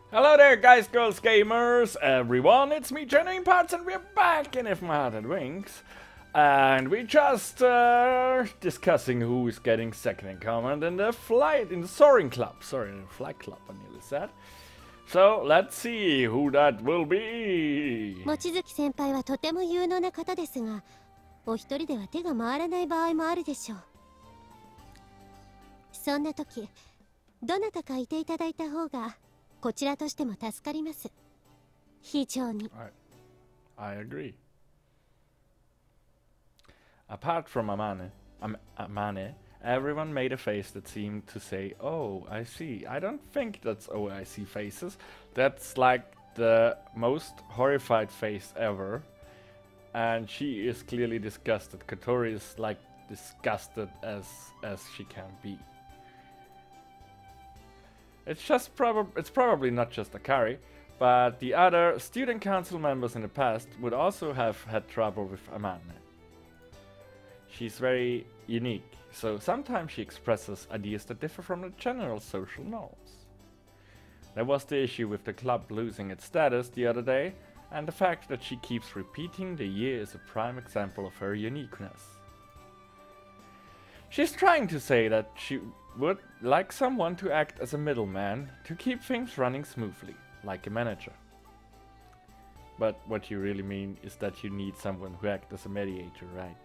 Hello there, guys, girls, gamers, everyone. It's me, GenuineParts, and we're back in If My Heart Had Wings. And we just discussing who is getting second in command in the Soaring Club. Sorry, in the Flight Club, I nearly said. So let's see who that will be. 望月先輩はとても有能な方ですが、お一人では手が回らない場合もあるでしょう。そんな時、どなたかいていただいた方がこちらとしても助かります。非常に。I agree. Apart from Amane, everyone made a face that seemed to say, "Oh, I see." I don't think that's "Oh, I see" faces. That's like the most horrified face ever. And she is clearly disgusted. Kotori is like disgusted as she can be. It's probably not just Akari, but the other student council members in the past would also have had trouble with Amane. She's very unique, so sometimes she expresses ideas that differ from the general social norms. There was the issue with the club losing its status the other day, and the fact that she keeps repeating the year is a prime example of her uniqueness. She's trying to say that she would like someone to act as a middleman to keep things running smoothly, like a manager. But what you really mean is that you need someone who acts as a mediator, right?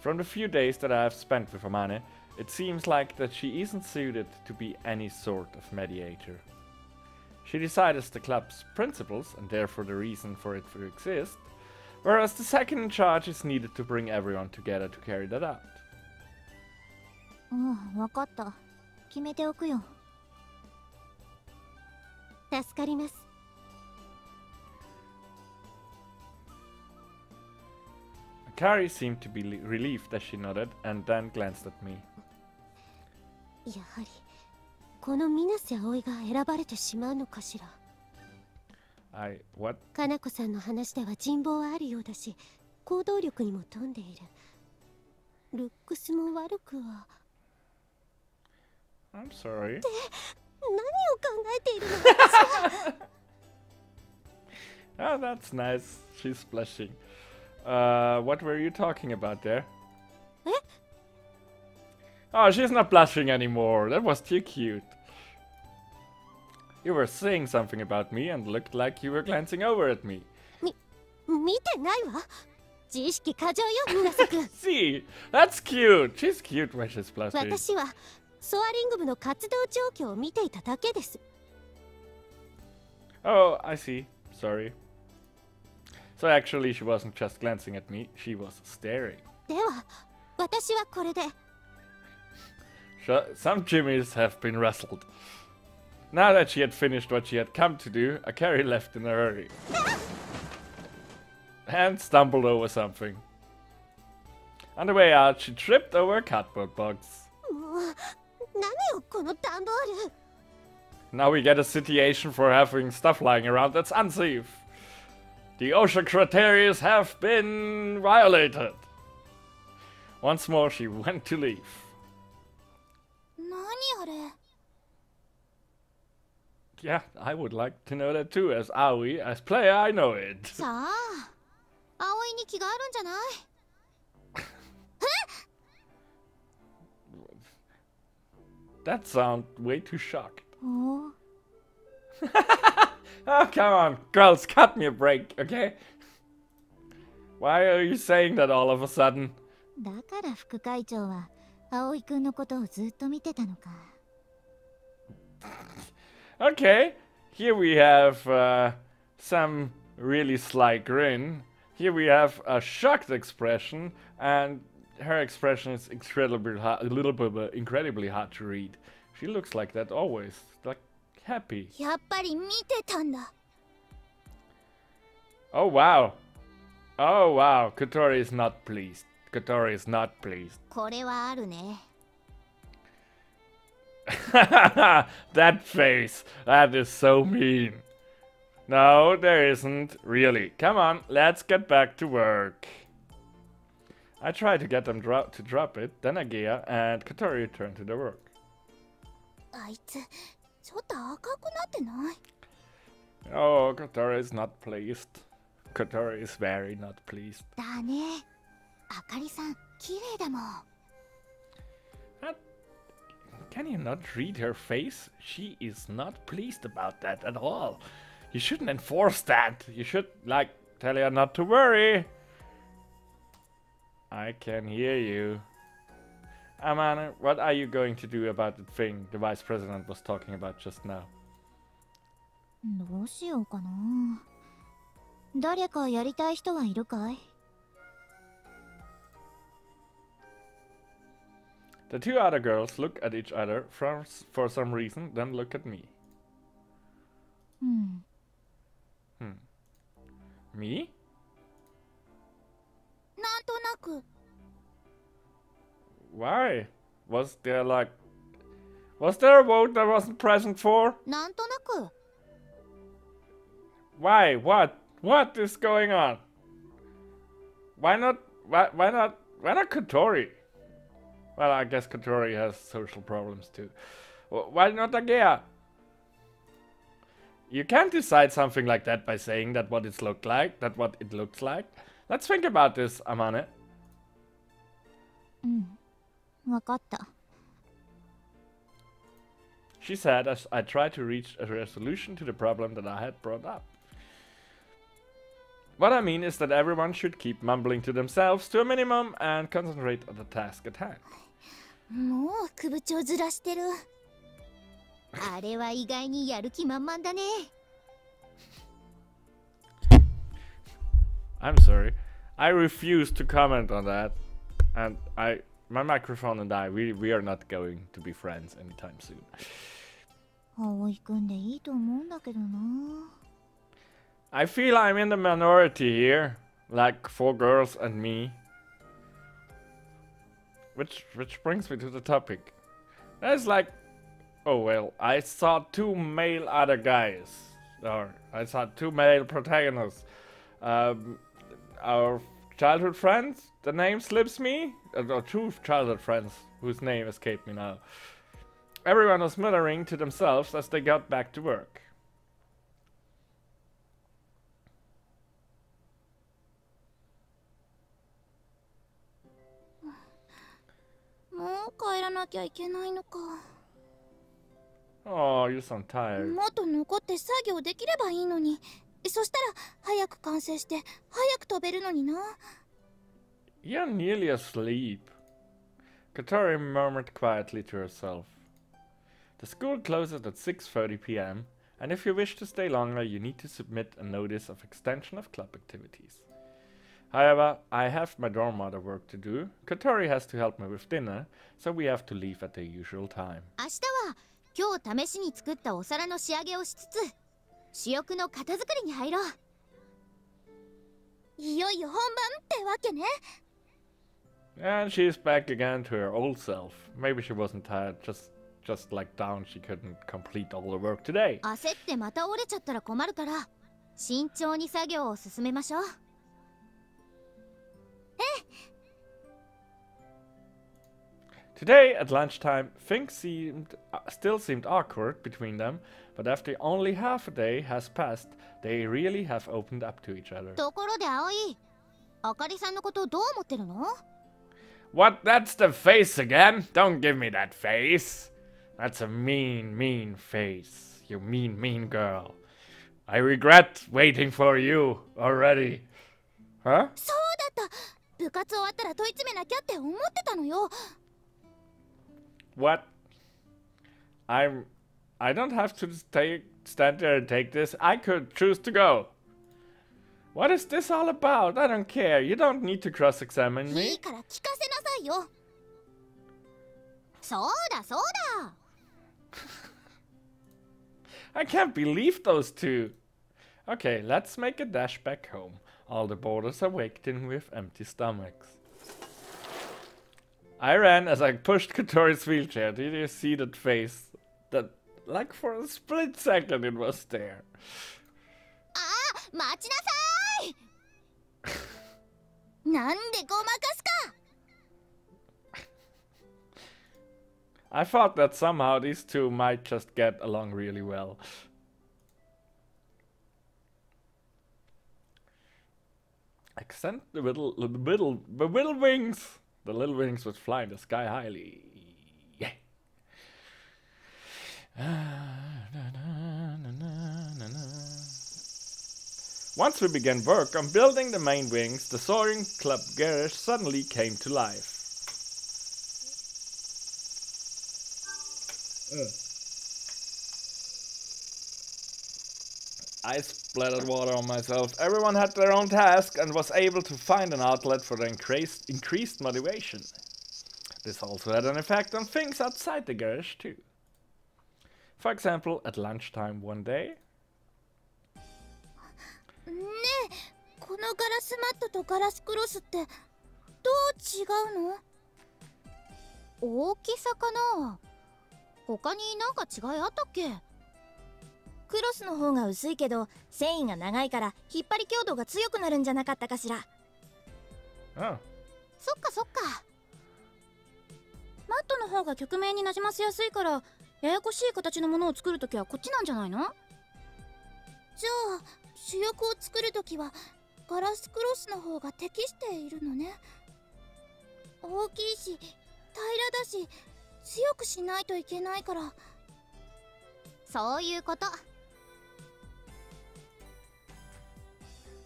From the few days that I have spent with Amane, it seems like that she isn't suited to be any sort of mediator. She decides the club's principles and therefore the reason for it to exist, whereas the second in charge is needed to bring everyone together to carry that out. わかった。決めておくよ。助かります。Akari seemed to be relieved as she nodded and then glanced at me. やはりこの水瀬葵が選ばれてしまうのかしら。What? かなこさんの話では人望はあるようだし、行動力にも富んでいる。ルックスも悪くは。I'm sorry. って何を考えているの私は。Oh, that's nice. She's blushing. What were you talking about there? Eh? Oh, she's not blushing anymore. That was too cute. You were saying something about me and looked like you were glancing over at me. 見てないわ。自意識過剰よ、水瀬君。See, that's cute. She's cute when she's blushing. 私はソアリング部の活動状況を見ていただけです。Oh, I see. Sorry. So actually, she wasn't just glancing at me, she was staring. では、私はこれで。Some jimmies have been rustled. Now that she had finished what she had come to do, Akari left in a hurry. And stumbled over something. On the way out, she tripped over a cardboard box. もう、何よこの段ボール。Now we get a situation for having stuff lying around that's unsafe. The OSHA criteria have been violated. Once more, she went to leave. 何あれ。Yeah, I would like to know that too. As Aoi, as player, I know it. さあ、葵に気があるんじゃない。That sounds way too shocked. お Oh, come on, girls, cut me a break, okay? Why are you saying that all of a sudden? だから副会長は葵くんのことをずっと見てたのか。Okay, here we have some really sly grin. Here we have a shocked expression, and her expression is incredibly hard to read. She looks like that always, like happy. やっぱり見てたんだ。Oh wow. Oh wow, Kotori is not pleased. Kotori is not pleased. これはあるね。That face, that is so mean. No, there isn't, really. Come on, let's get back to work. I tried to get them to drop it, then Agea and Kotori returned to their work. あいつ、ちょっと赤くなってない？ Oh, Kotori is not pleased. Kotori is very not pleased. だね。あかりさん、綺麗だもん。What? Can you not read her face? She is not pleased about that at all. You shouldn't enforce that. You should, like, tell her not to worry. I can hear you. Amane, what are you going to do about the thing the vice president was talking about just now? どうしようかな。誰かやりたい人はいるかい？ The two other girls look at each other for some reason, then look at me. Me? なんとなく。Why? Was there a vote I wasn't present for? なんとなく。Why? What is going on? Why not Kotori? Well, I guess Kotori has social problems too. Why not Agea? You can't decide something like that by saying that what it looks like. Let's think about this, Amane. わかった。 She said as I tried to reach a resolution to the problem that I had brought up. What I mean is that everyone should keep mumbling to themselves to a minimum and concentrate on the task at hand. もうくぶちをずらしてる。あれは意外にやる気満々だね。I'm sorry. I refuse to comment on that. And my microphone and we are not going to be friends anytime soon. 葵くんでいいと思うんだけどな。I feel I'm in the minority here. Like 4 girls and me. Which brings me to the topic. There's like... Oh well, I saw 2 male other guys. Or I saw 2 male protagonists. Our childhood friends, the name slips me. Or 2 childhood friends whose name escaped me now. Everyone was muttering to themselves as they got back to work. Oh, you sound tired. もっと残って作業できればいいのに。そしたら早く完成して早く飛べるのにな。You're nearly asleep. Kotori murmured quietly to herself. The school closes at 6:30 p.m. and if you wish to stay longer, you need to submit a notice of extension of club activities. However, I have my dorm mother work to do. Kotori has to help me with dinner, so we have to leave at the usual time. 明日は今日試しに作ったお皿の仕上げをしつつ主翼の型作りに入ろう。いよいよ本番ってわけね。 And she's back again to her old self. Maybe she wasn't tired, just like down she couldn't complete all the work today. 焦ってまた折れちゃったら困るから慎重に作業を進めましょう。Today, at lunchtime, things still seemed awkward between them, but after only half a day has passed, they really have opened up to each other. ところで葵、あかりさんのことどう思ってるの？ What? That's the face again? Don't give me that face. That's a mean face. You mean girl. I regret waiting for you already. Huh? そうだった。部活終わったら問い詰めなきゃって思ってたのよ。What? I don't have to stand there and take this. I could choose to go. What is this all about? I don't care. You don't need to cross-examine い me. いから聞かせなさいよ。そうだそうだ。I can't believe those two. Okay, let's make a dash back home. All the boarders are waiting with empty stomachs. I ran as I pushed Kotori's wheelchair. Did you see that face? That, like for a split second it was there. ああ、待ちなさい。なんでごまかすか。 I thought that somehow these two might just get along really well. Extend the middle wings. The little wings would fly in the sky highly. Yeah. Once we began work on building the main wings, the Soaring Club garage suddenly came to life. I splattered water on myself. Everyone had their own task and was able to find an outlet for their increased motivation. This also had an effect on things outside the garage too. For example, at lunchtime one day. ねえ、このガラスマットとガラスクロスってどう違うの？大きさかな？他になんか違いあったっけ？クロスの方が薄いけど繊維が長いから引っ張り強度が強くなるんじゃなかったかしら。ああ。そっかそっか。マットの方が曲面になじませやすいからややこしい形のものを作るときはこっちなんじゃないの？じゃあ主翼を作るときはガラスクロスの方が適しているのね。大きいし平らだし強くしないといけないから。そういうこと。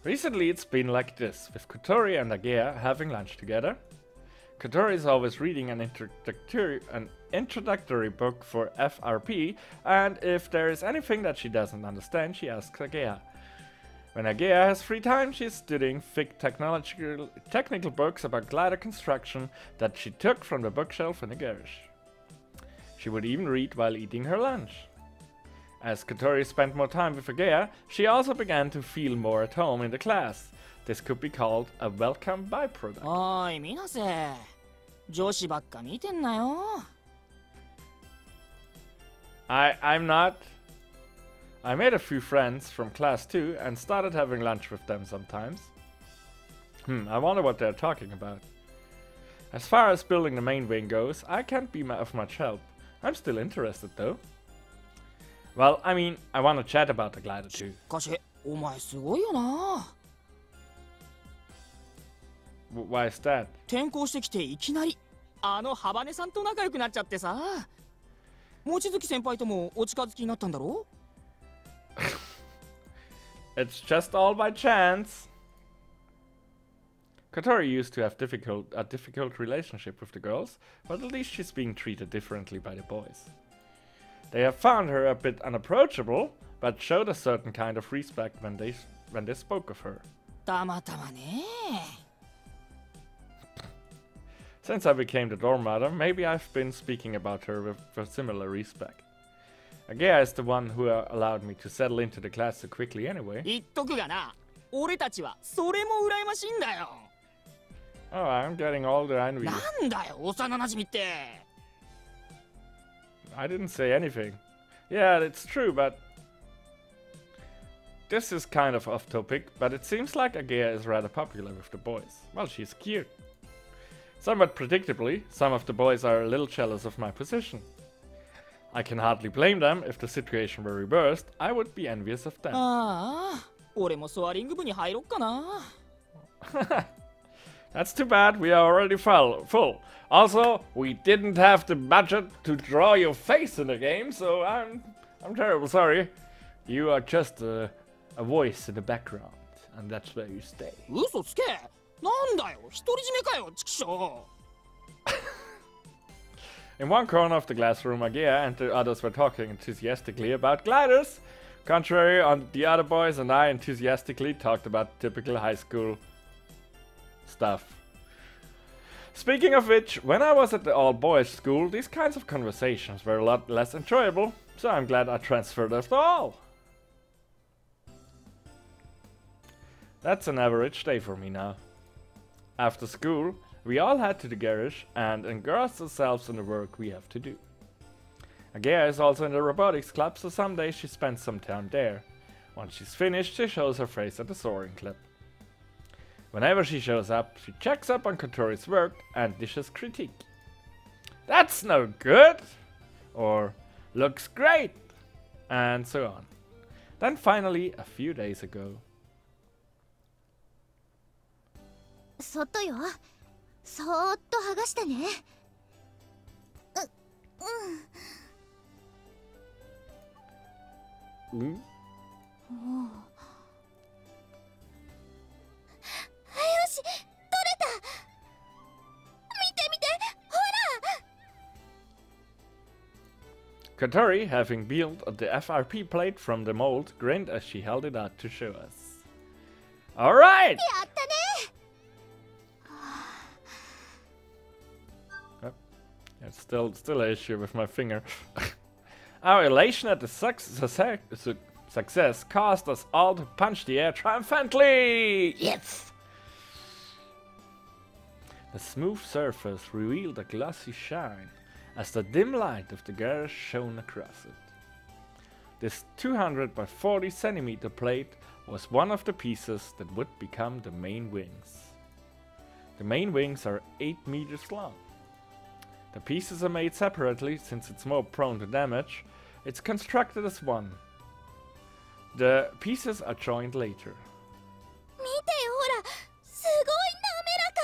Recently it's been like this, with Kotori and Agea having lunch together. Kotori is always reading an introductory book for FRP, and if there is anything that she doesn't understand, she asks Agea. When Agea has free time, she is studying thick technical books about glider construction that she took from the bookshelf in the garage. She would even read while eating her lunch. As Kotori spent more time with Agea, she also began to feel more at home in the class. This could be called a welcome byproduct. Aoi Minase. 女子ばっか見てんなよ。I'm not. I made a few friends from class too and started having lunch with them sometimes. I wonder what they're talking about. As far as building the main wing goes, I can't be of much help. I'm still interested though. Well, I mean, I want to chat about the glider too. しかし、お前すごいよな。Why is that? 転校してきていきなりあのハバネさんと仲良くなっちゃってさ。望月先輩ともお近づきになったんだろ？ It's just all by chance. Kotori used to have a difficult relationship with the girls, but at least she's being treated differently by the boys. They have found her a bit unapproachable, but showed a certain kind of respect when they spoke of her. たまたまね。 Since I became the dorm mother, maybe I've been speaking about her with similar respect. Agea is the one who allowed me to settle into the class so quickly anyway. 言っとくがな、俺たちはそれも羨ましいんだよ。Oh, I'm getting all the envy. なんだよ、幼馴染って。I didn't say anything. Yeah, it's true, but this is kind of off topic, but it seems like Agea is rather popular with the boys. Well, she's cute. Somewhat predictably, some of the boys are a little jealous of my position. I can hardly blame them. If the situation were reversed, I would be envious of them. ああ、俺もソアリング部に入ろっかな。That's too bad, we are already full. Also, we didn't have the budget to draw your face in the game, so I'm terribly sorry. You are just a voice in the background, and that's where you stay. 嘘つけ。なんだよ、独り占めかよ、チキショー。 In one corner of the classroom, Agea and the others were talking enthusiastically about gliders. Contrary, the other boys and I enthusiastically talked about typical high school stuff. Speaking of which, when I was at the all-boys school, these kinds of conversations were a lot less enjoyable, so I'm glad I transferred after all. That's an average day for me now. After school, we all head to the garage and engross ourselves in the work we have to do. Agea is also in the robotics club, so some days she spends some time there. Once she's finished, she shows her face at the Soaring Club. Whenever she shows up, she checks up on Kotori's work and dishes critique. That's no good! Or looks great! And so on. Then finally, a few days ago. そっとよ。そーっと剥がしてね。うん。よし、取れた。見て見て、ほら。Katori, having peeled the FRP plate from the mold, grinned as she held it out to show us. Alright! やったね。Still an issue with my finger. Our elation at the success caused us all to punch the air triumphantly! Yes! The smooth surface revealed a glossy shine as the dim light of the garage shone across it. This 200 by 40 centimeter plate was one of the pieces that would become the main wings. The main wings are 8 meters long. The pieces are made separately since it's more prone to damage. It's constructed as one. The pieces are joined later. 見てほら、すごい滑らか。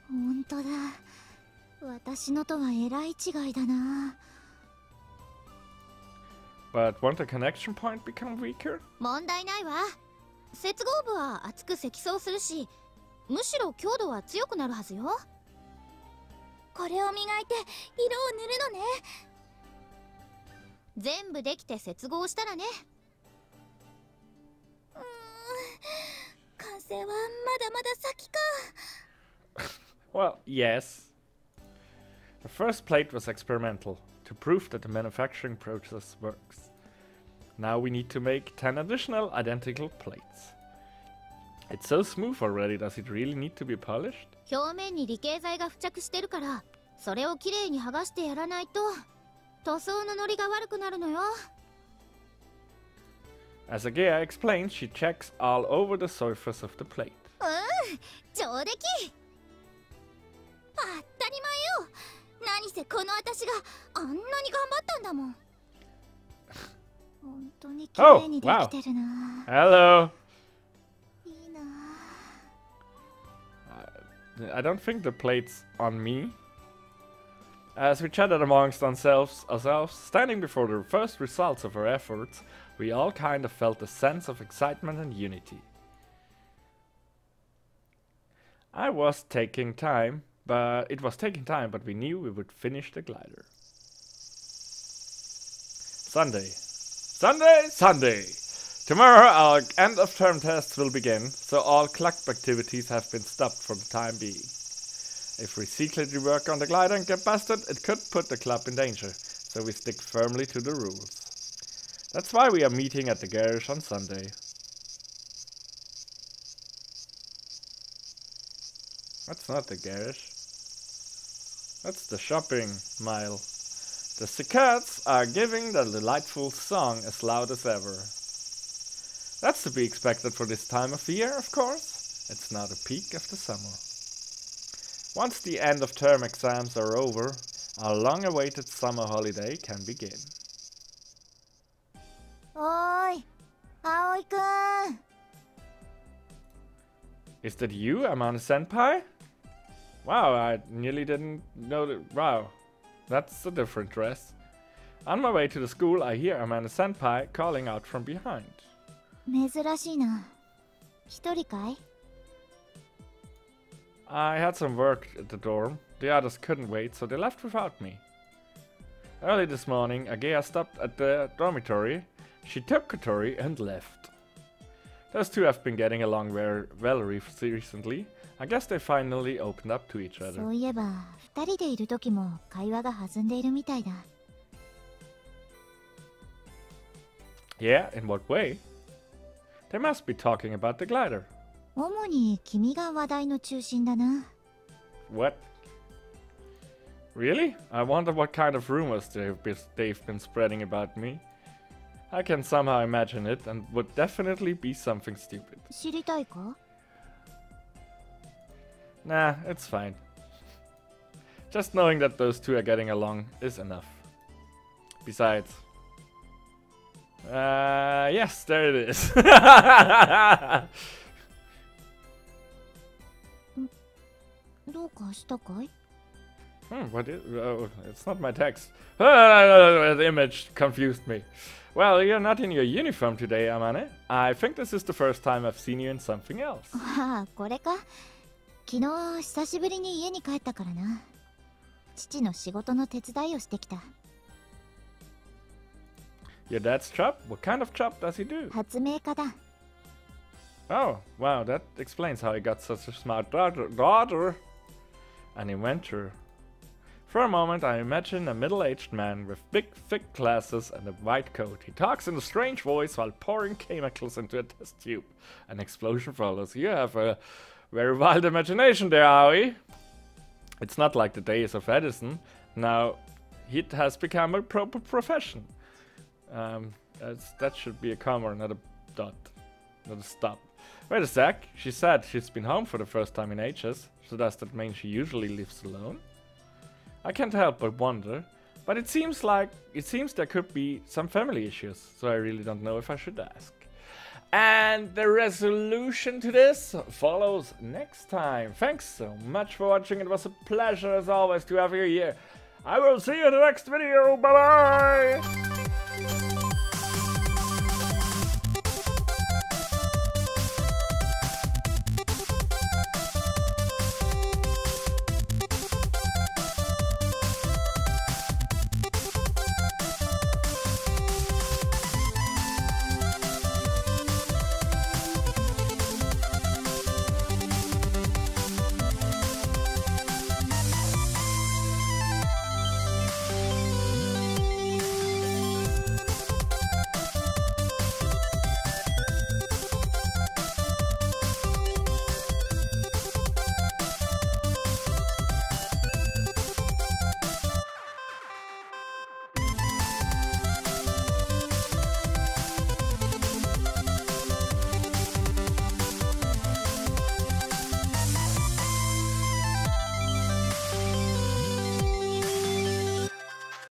本当だ。私のとはえらい違いだな。But won't the connection point become weaker? 問題ないわ。接合部は厚く積層するし、むしろ強度は強くなるはずよ。これを磨いて色を塗るのね。全部できて接合したらね。完成はまだまだ先か。Well, yes. The first plate was experimental, to prove that the manufacturing process works. Now we need to make 10 additional identical plates. It's so smooth already, does it really need to be polished? 表面に理系剤が付着してるから、それをきれいに剥がしてやらないと塗装のノリが悪くなるのよ。As Agea explained, she checks all over the surface of the plate. 上出来。当たり前よ。何せこの私があんなに頑張ったんだもん。本当にきれいにできてるな。Hello. いいな。I don't think the plate's on me. As we chatted amongst ourselves, standing before the first results of our efforts, we all kind of felt a sense of excitement and unity. It was taking time, but we knew we would finish the glider. Sunday! Tomorrow our end of term tests will begin, so all club activities have been stopped for the time being. If we secretly work on the glider and get busted, it could put the club in danger, so we stick firmly to the rules. That's why we are meeting at the garage on Sunday. That's not the garage. That's the shopping mile. The cicadas are giving the delightful song as loud as ever. That's to be expected for this time of the year, of course. It's now the peak of the summer. Once the end of term exams are over, our long-awaited summer holiday can begin. Oi, Aoi-kun. Is that you, Amane-senpai? Wow, I nearly didn't know that. Wow, that's a different dress. On my way to the school, I hear Amane-senpai calling out from behind. 珍しいな。一人かい? I had some work at the dorm. The others couldn't wait, so they left without me. Early this morning, Agea stopped at the dormitory. She took Katori and left. Those two have been getting along very well recently. I guess they finally opened up to each other. そういえば、二人でいる時も会話が弾んでいるみたいだ。Yeah, in what way? They must be talking about the glider. 主に君が話題の中心だな。What? Really? I wonder what kind of rumors they've been spreading about me. I can somehow imagine it and would definitely be something stupid. 知りたいか? Nah, it's fine. Just knowing that those two are getting along is enough. Besides... yes, there it is. どうかしたかい? What is... Oh, it's not my text. The image confused me. Well, you're not in your uniform today, Amane. I think this is the first time I've seen you in something else. ああ、これか。昨日久しぶりに家に帰ったからな。父の仕事の手伝いをしてきた。Your dad's job? What kind of job does he do? 発明家だ。Oh, wow, that explains how he got such a smart daughter. An inventor. For a moment, I imagine a middle-aged man with big, thick glasses and a white coat. He talks in a strange voice while pouring chemicals into a test tube. An explosion follows. You have a very wild imagination there, Aoi. It's not like the days of Edison. Now, it has become a proper profession. That should be a comma, not a dot. Not a stop. Wait a sec. She said she's been home for the first time in ages. So does that mean she usually lives alone? I can't help but wonder. But it seems there could be some family issues. So I really don't know if I should ask. And the resolution to this follows next time. Thanks so much for watching. It was a pleasure as always to have you here. I will see you in the next video. Bye bye!